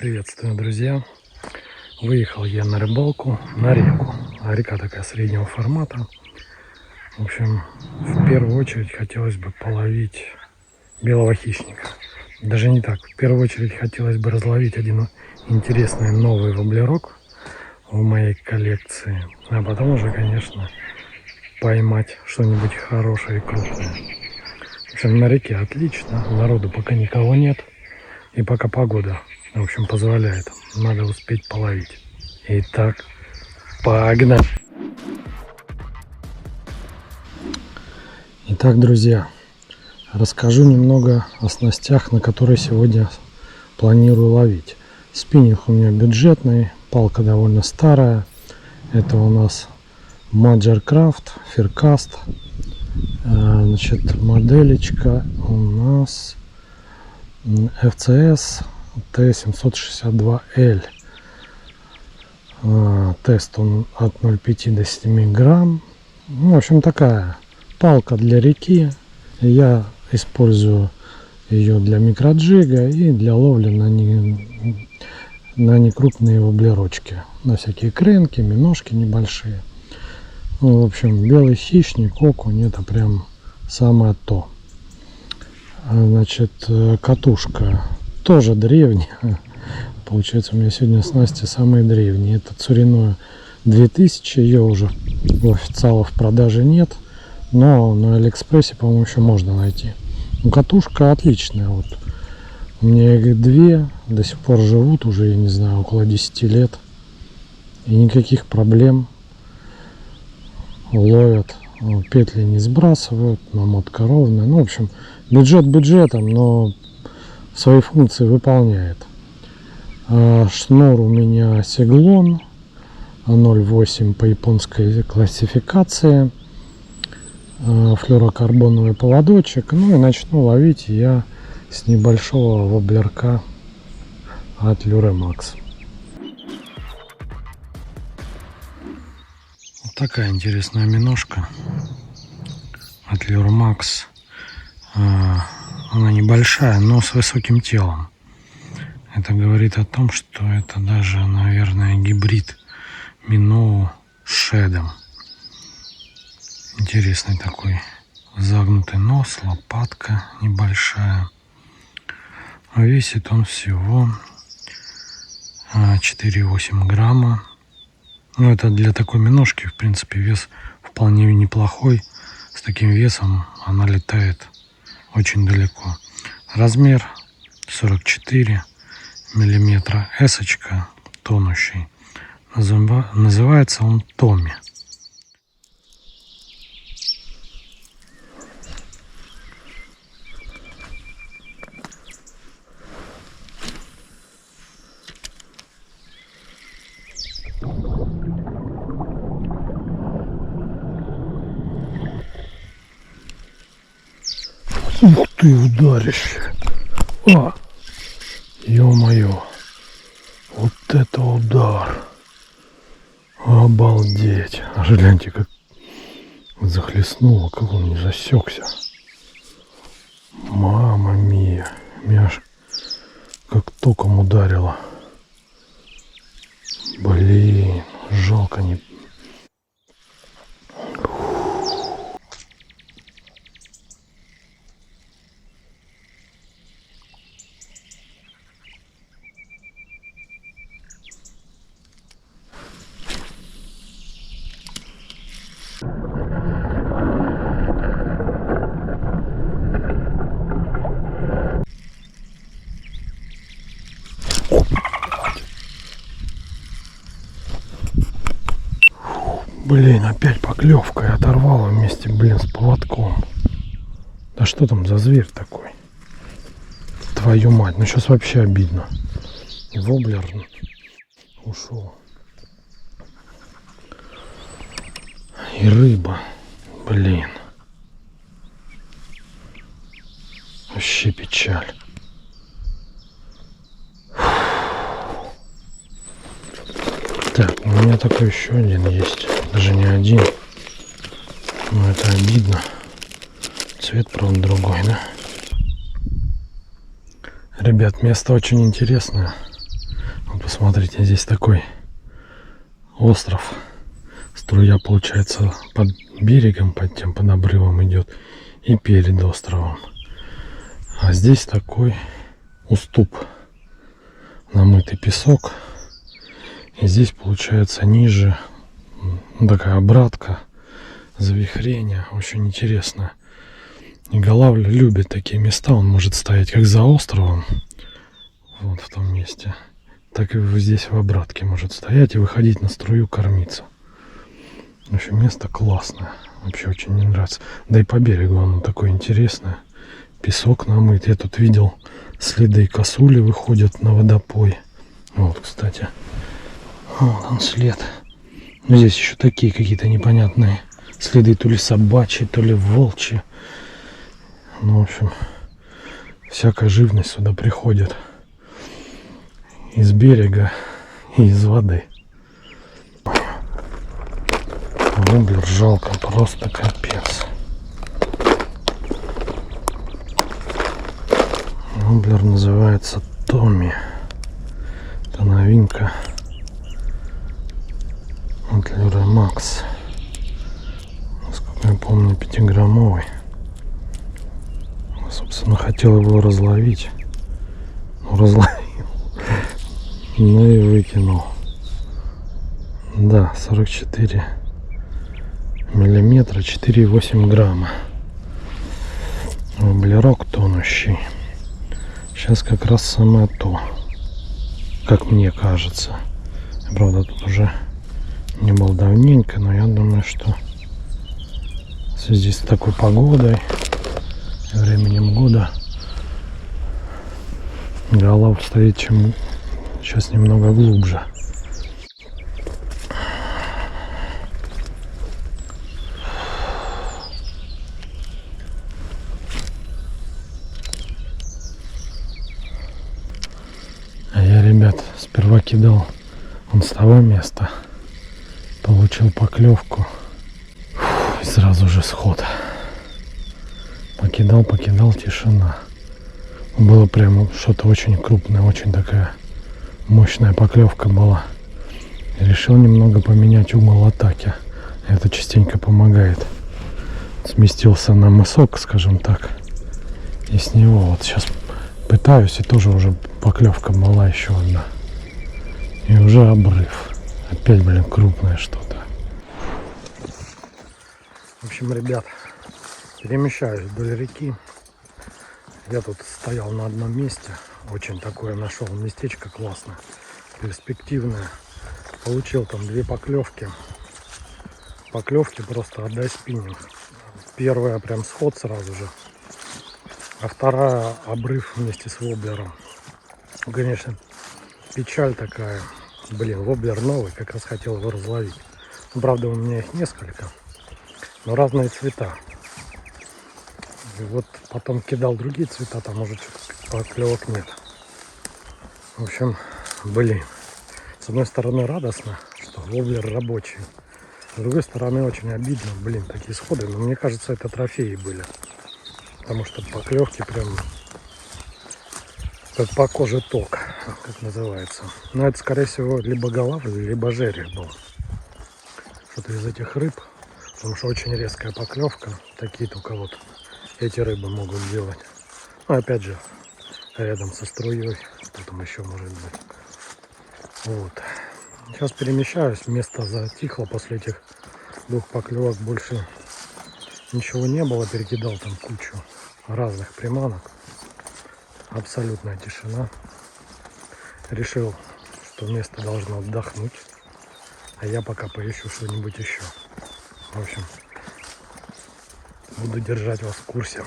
Приветствую, друзья! Выехал я на рыбалку на реку. А река такая среднего формата. В общем, в первую очередь хотелось бы половить белого хищника. Даже не так. В первую очередь хотелось бы разловить один интересный новый воблерок в моей коллекции. А потом уже, конечно, поймать что-нибудь хорошее и крупное. В общем, на реке отлично. Народу пока никого нет. И пока погода, в общем, позволяет. Надо успеть половить. Итак, погнали! Итак, друзья, расскажу немного о снастях, на которые сегодня планирую ловить. Спиннинг у меня бюджетный, палка довольно старая. Это у нас Magercraft Fircast. Значит, моделечка у нас FCS T762L. Тест он от 0,5 до 7 грамм. В общем, такая палка для реки. Я использую ее для микроджига и для ловли на некрупные воблерочки. На всякие кренки, миножки небольшие. Ну, в общем, белый хищник, окунь — это прям самое то. Значит, катушка тоже древняя. Получается, у меня сегодня снасти самые древние. Это Tsurino 2000. Ее уже у официалов в продаже нет. Но на Алиэкспрессе, по-моему, еще можно найти. Ну, катушка отличная. Вот. У меня их две. До сих пор живут уже, я не знаю, около 10 лет. И никаких проблем. Ловят. Петли не сбрасывают. Намотка ровная. Ну, в общем, бюджет бюджетом, но свои функции выполняет. Шнур у меня Сиглон 0,8 по японской классификации. Флюорокарбоновый поводочек. Ну и начну ловить я с небольшого воблерка от Luremax. Вот такая интересная миножка от Luremax. Она небольшая, но с высоким телом. Это говорит о том, что это даже, наверное, гибрид Minnow с шедом. Интересный такой загнутый нос, лопатка небольшая. Весит он всего 4,8 грамма. Ну, это для такой миножки, в принципе, вес вполне неплохой. С таким весом она летает очень далеко. Размер 44 миллиметра. Эсочка тонущий. Называется он Томми. Ух ты, ударище! Ё-моё! Вот это удар! Обалдеть! Аж гляньте, как захлестнуло, как он не засекся. Мама мия! Меня аж как током ударило. Блин, жалко не... Блин, опять поклевка, и оторвало вместе, блин, с поводком. Да что там за зверь такой? Твою мать, ну сейчас вообще обидно. Воблер ушел. И рыба, блин. Вообще печаль. Так, у меня такой еще один есть. Даже не один. Но это обидно. Цвет, правда, другой, да? Ребят, место очень интересное. Вот посмотрите, здесь такой остров. Струя, получается, под берегом, под обрывом идет и перед островом. А здесь такой уступ, намытый песок. И здесь, получается, ниже такая обратка, завихрение. Очень интересно. И Голавль любит такие места. Он может стоять как за островом, вот в том месте, так и здесь в обратке может стоять и выходить на струю, кормиться. В общем, место классное. Вообще очень мне нравится. Да и по берегу оно такое интересное. Песок намыт. Я тут видел следы косули выходят на водопой. Вот, кстати. Вот он след. Но здесь еще такие какие-то непонятные следы. То ли собачьи, то ли волчьи. Ну, в общем, всякая живность сюда приходит. Из берега и из воды. Воблер жалко, просто капец. Воблер называется Томми. Это новинка от Люре Макс. Насколько я помню, 5-граммовый. Собственно, хотел его разловить. Ну, разловил. Ну и выкинул. Да, 44 миллиметра, 4,8 грамма. Воблерок тонущий. Сейчас как раз самое то, как мне кажется. Я, правда, тут уже не был давненько, но я думаю, что в связи с такой погодой и временем года Голавль стоит чем сейчас немного глубже. А я, ребят, сперва кидал он с того места, получил поклевку. И сразу же сход. Покидал, тишина. Было прямо что-то очень крупное, очень такая мощная поклевка была. И решил немного поменять угол атаки. Это частенько помогает. Сместился на мысок, скажем так. И с него вот сейчас пытаюсь, и тоже уже поклевка была еще одна. И уже обрыв. Опять, блин, крупное что-то. В общем, ребят, перемещаюсь вдоль реки. Я тут стоял на одном месте. Очень такое нашел местечко классное, перспективное. Получил там 2 поклевки. Поклевки просто отдай спиннинг. Первая прям сход сразу же. А вторая обрыв вместе с воблером. Конечно, печаль такая. Блин, воблер новый, как раз хотел его разловить. Правда, у меня их несколько, но разные цвета. И вот потом кидал другие цвета, там уже поклевок нет. В общем, блин, с одной стороны радостно, что воблер рабочий. С другой стороны очень обидно, блин, такие сходы. Но мне кажется, это трофеи были. Потому что поклевки прям как по коже ток, как называется. Но это, скорее всего, либо голавль, либо жерех был. Что-то из этих рыб. Потому что очень резкая поклевка. Такие только вот эти рыбы могут делать. Ну, опять же, рядом со струей. Что там еще может быть. Вот. Сейчас перемещаюсь. Место затихло после этих 2 поклевок. Больше ничего не было. Перекидал там кучу разных приманок. Абсолютная тишина. Решил, что место должно отдохнуть. А я пока поищу что-нибудь еще. В общем, буду держать вас в курсе.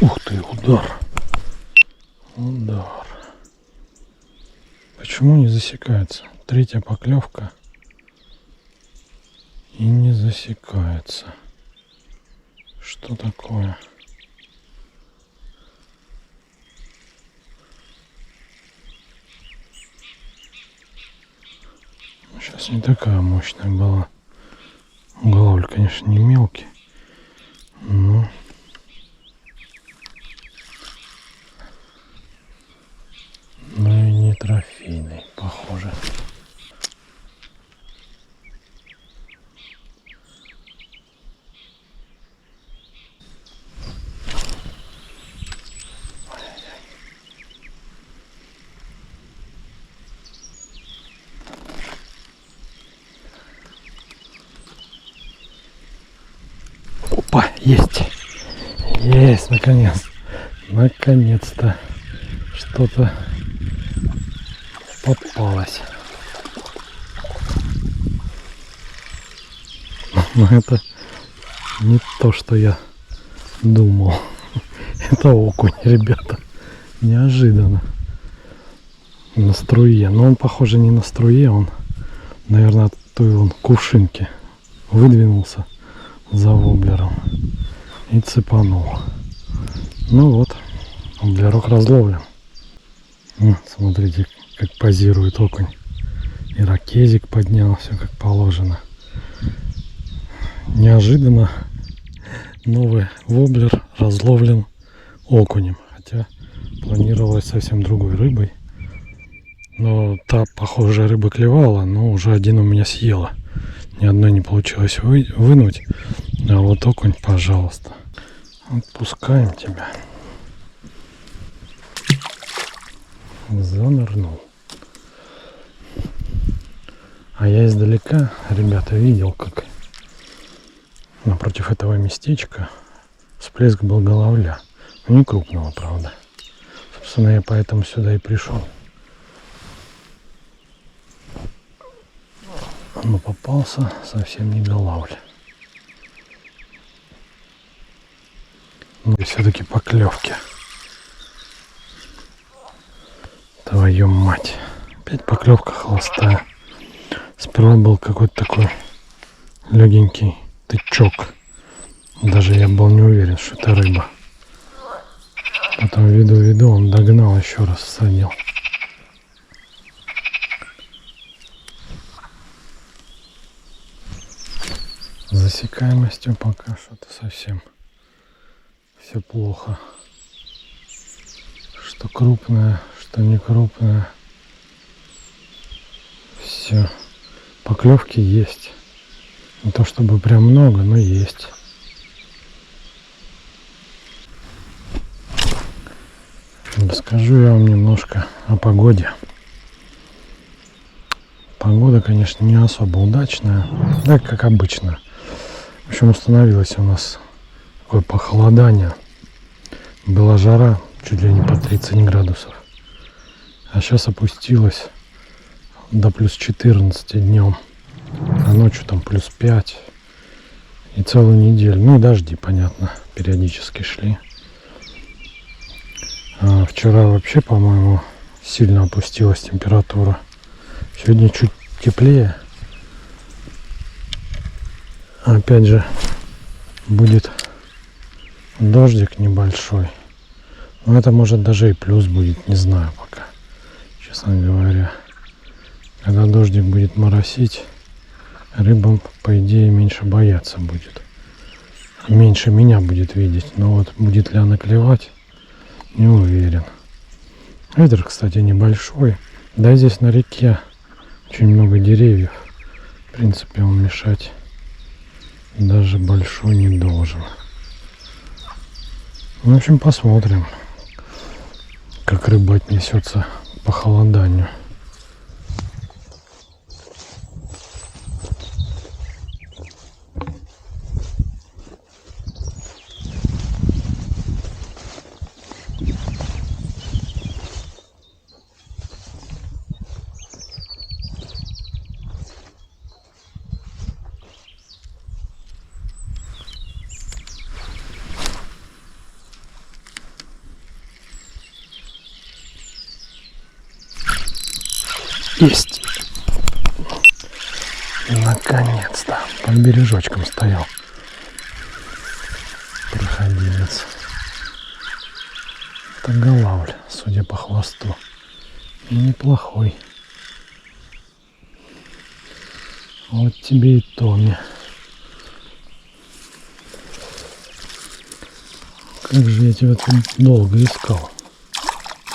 Ух ты, удар. Удар. Почему не засекается? 3-я поклевка. И не засекается. Что такое? Сейчас не такая мощная была. Головль, конечно, не мелкий, но и не трофейный, похоже. Опа, есть! Есть, наконец! Наконец-то что-то попалось. Но это не то, что я думал. Это окунь, ребята. Неожиданно. На струе. Но он, похоже, не на струе. Он, наверное, от той вон кувшинки выдвинулся за воблером и цепанул. Ну вот, воблерок разловлен. Смотрите, как позирует окунь. И ракезик поднял, все как положено. Неожиданно новый воблер разловлен окунем. Хотя планировалось совсем другой рыбой. Но та похожая рыба клевала, но уже один у меня съела. Ни одной не получилось вынуть. А вот окунь, пожалуйста. Отпускаем тебя. Занырнул. А я издалека, ребята, видел, как напротив этого местечка всплеск был головля. Но не крупного, правда. Собственно, я поэтому сюда и пришел. Но попался совсем не головля. Ну и все-таки поклевки. Твою мать. Опять поклевка холостая. Сперва был какой-то такой легенький тычок. Даже я был не уверен, что это рыба. Потом веду, он догнал, еще раз всадил. С засекаемостью пока что-то совсем все плохо. Что крупное, что не крупное. Все. Поклевки есть. Не то чтобы прям много, но есть. Расскажу я вам немножко о погоде. Погода, конечно, не особо удачная. Да, как обычно. В общем, установилось у нас такое похолодание. Была жара чуть ли не по 30 градусов. А сейчас опустилась до плюс 14 днем. А ночью там плюс 5. И целую неделю. Ну и дожди, понятно, периодически шли. А вчера вообще, по-моему, сильно опустилась температура. Сегодня чуть теплее. Опять же, будет дождик небольшой. Но это может даже и плюс будет, не знаю пока, честно говоря. Когда дождик будет моросить, рыбам, по идее, меньше бояться будет. Меньше меня будет видеть. Но вот будет ли она клевать, не уверен. Ветер, кстати, небольшой. Да, здесь на реке очень много деревьев. В принципе, он мешать даже большой не должен. В общем, посмотрим, как рыба отнесется к похолоданию. Есть. Наконец-то. Под бережочком стоял. проходимец. Это голавль, судя по хвосту. Неплохой. Вот тебе и Томми. Как же я тебя тут долго искал,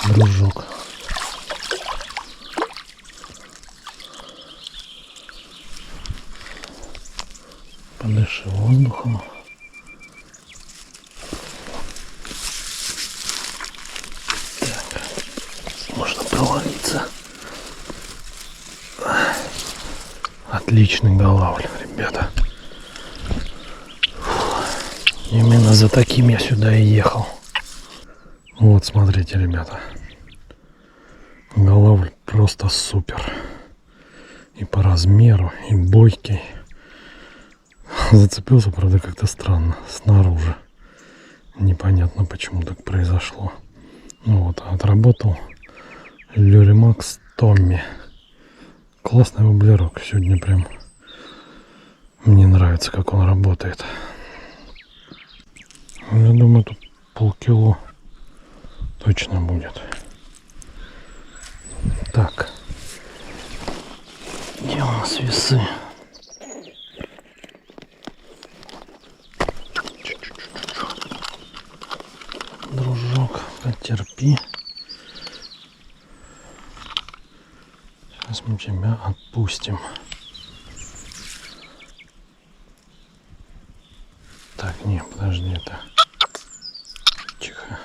дружок. Подыши воздухом. Так, можно провалиться. Отличный голавль, ребята. Именно за таким я сюда и ехал. Вот, смотрите, ребята. Голавль просто супер. И по размеру, и бойкий. Зацепился, правда, как-то странно, снаружи. Непонятно, почему так произошло. Ну вот, отработал Люремакс Томми. Классный воблерок. Сегодня прям мне нравится, как он работает. Я думаю, тут полкило точно будет. Так. Где у нас весы? Дружок, потерпи. Сейчас мы тебя отпустим. Так, не, подожди, это... Тихо.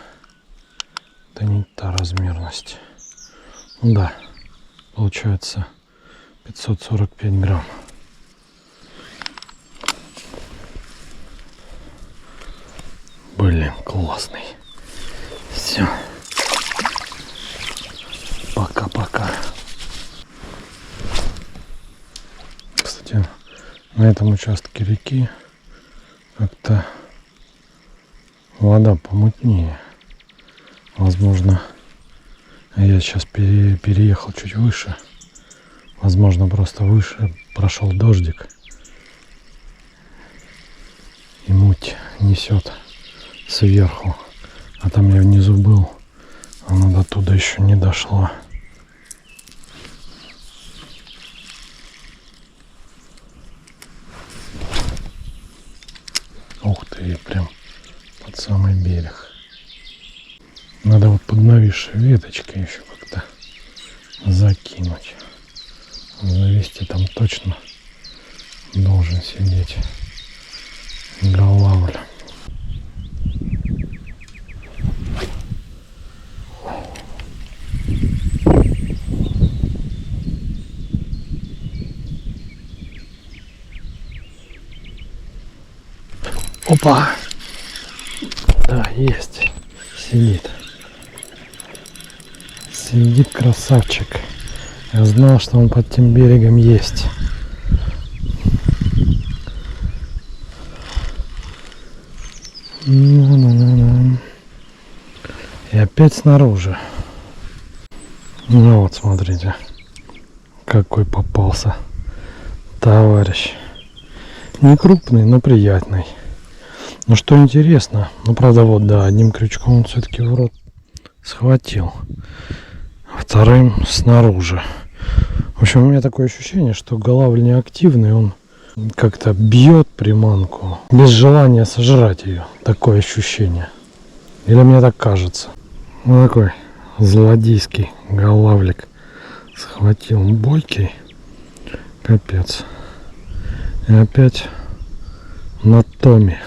Это не та размерность. Да, получается 545 грамм. Блин, классный. Все. Пока-пока. Кстати, на этом участке реки как-то вода помутнее. Возможно, я сейчас переехал чуть выше. Возможно, просто выше прошел дождик. И муть несет сверху. А там я внизу был. Она до туда еще не дошла. Ух ты, прям под самый берег. Надо вот под нависшей веточкой еще как-то закинуть. Завести там точно должен сидеть голавль. Опа! Да, есть. Сидит. Сидит красавчик. Я знал, что он под тем берегом есть. И опять снаружи. Ну вот, смотрите. Какой попался товарищ. Не крупный, но приятный. Но что интересно, ну правда вот, да, одним крючком он все-таки в рот схватил. Вторым снаружи. В общем, у меня такое ощущение, что голавль не активный, он как-то бьет приманку без желания сожрать ее. Такое ощущение. Или мне так кажется. Ну такой злодейский голавлик схватил бойкий. Капец. И опять на Томми.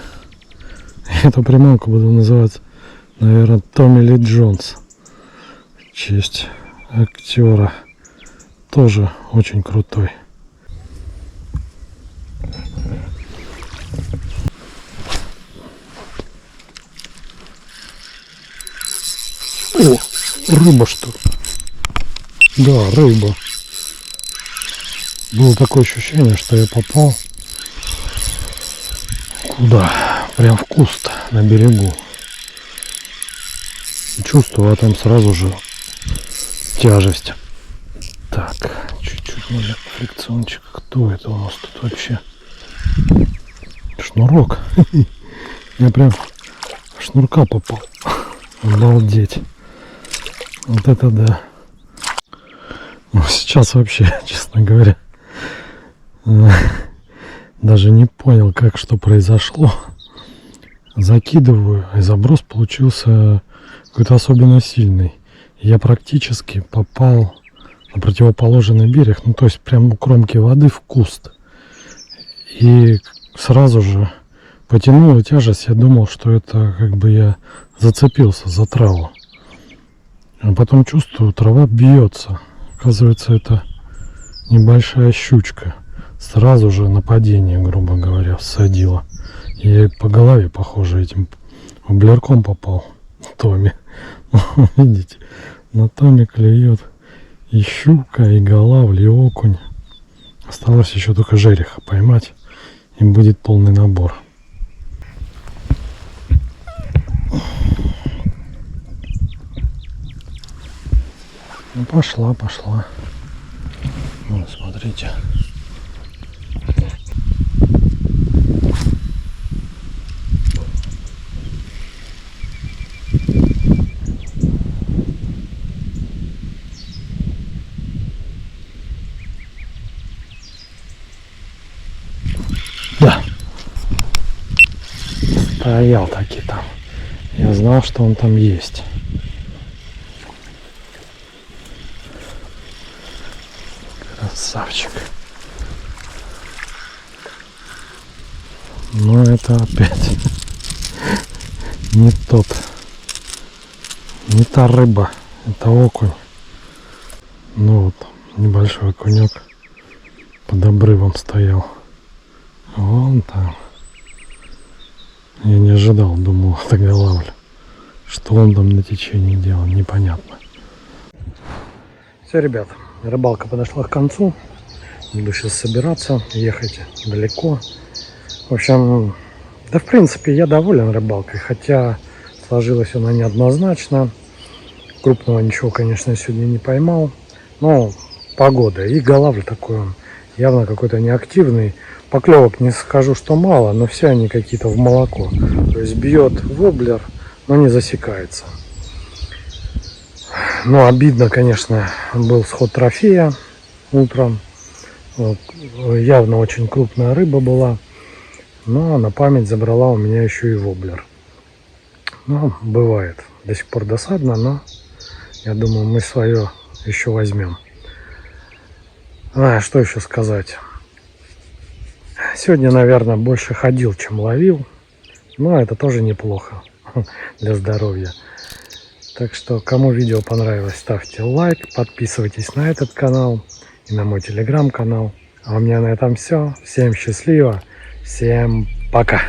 Эту приманку буду называть, наверное, Томми Ли Джонс. В честь актера. Тоже очень крутой. О, рыба что? Да, рыба. Было такое ощущение, что я попал куда? Прям в куст на берегу. Чувствую, а там сразу же тяжесть. Так, чуть-чуть надо фрикциончик. Кто это у нас тут вообще? Шнурок. Я прям шнурка попал. Обалдеть. Вот это да. Ну, сейчас вообще, честно говоря, даже не понял, как что произошло. Закидываю, и заброс получился какой-то особенно сильный. Я практически попал на противоположный берег, ну то есть прямо у кромки воды в куст. И сразу же потянула тяжесть, я думал, что это как бы я зацепился за траву. А потом чувствую, трава бьется. Оказывается, это небольшая щучка. Сразу же нападение, грубо говоря, всадила. Я по голове, похоже, этим воблерком попал. Томе. Видите, на Томе клюет и щука, и голавль, и окунь. Осталось еще только жереха поймать, и будет полный набор. Ну, пошла. Вот, смотрите. Да. Стоял таки там. Я знал, что он там есть. Красавчик. Но это опять не тот. Не та рыба. Это окунь. Ну вот, небольшой окунек под обрывом стоял. Вон там. Я не ожидал, думал, это голавль. Что он там на течении делал, непонятно. Все, ребят, рыбалка подошла к концу. Буду сейчас собираться, ехать далеко. В общем, да в принципе я доволен рыбалкой, хотя сложилась она неоднозначно. Крупного ничего, конечно, сегодня не поймал. Но погода и голавль такой он явно какой-то неактивный. Поклевок не скажу, что мало, но все они какие-то в молоко. То есть бьет воблер, но не засекается. Но обидно, конечно, был сход трофея утром. Вот. Явно очень крупная рыба была. Но на память забрала у меня еще и воблер. Ну, бывает. До сих пор досадно, но я думаю, мы свое еще возьмем. Что еще сказать? Сегодня, наверное, больше ходил, чем ловил. Но это тоже неплохо для здоровья. Так что, кому видео понравилось, ставьте лайк, подписывайтесь на этот канал и на мой телеграм-канал. А у меня на этом все. Всем счастливо, всем пока!